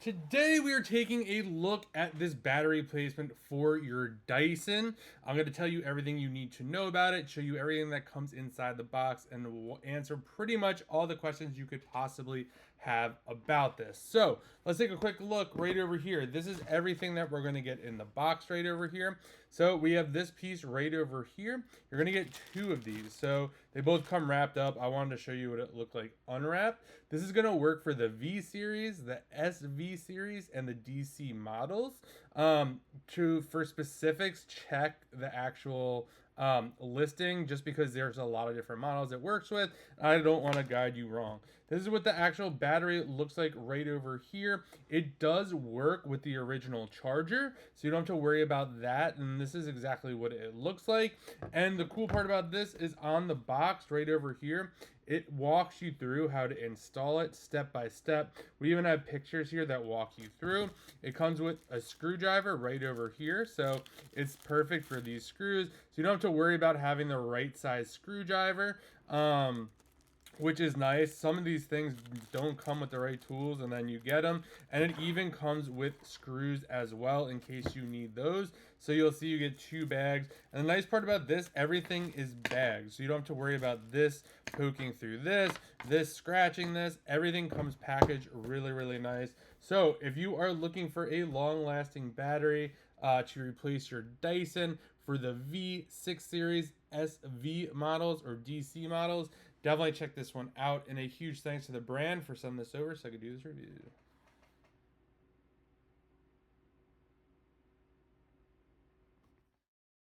Today we are taking a look at this battery placement for your Dyson. I'm going to tell you everything you need to know about it, show you everything that comes inside the box, and we'll answer pretty much all the questions you could possibly have about this. So let's take a quick look right over here. This is everything that we're going to get in the box right over here. So we have this piece right over here. You're going to get two of these. So they both come wrapped up. I wanted to show you what it looked like unwrapped. This is going to work for the V series, the SV series, and the DC models. For specifics, check the actual listing, just because there's a lot of different models it works with. I don't want to guide you wrong. This is what the actual battery looks like right over here. It does work with the original charger, so you don't have to worry about that. And this is exactly what it looks like. And the cool part about this is on the box right over here, it walks you through how to install it step by step. We even have pictures here that walk you through. It comes with a screwdriver right over here, so it's perfect for these screws. So you don't have to worry about having the right size screwdriver. Which is nice. Some of these things don't come with the right tools, and then you get them. And it even comes with screws as well in case you need those. So you'll see you get two bags. And the nice part about this, everything is bagged. So you don't have to worry about this poking through this scratching this. Everything comes packaged really, really nice. So if you are looking for a long-lasting battery to replace your Dyson for the V6 series, SV models, or DC models, definitely check this one out. And a huge thanks to the brand for sending this over so I could do this review.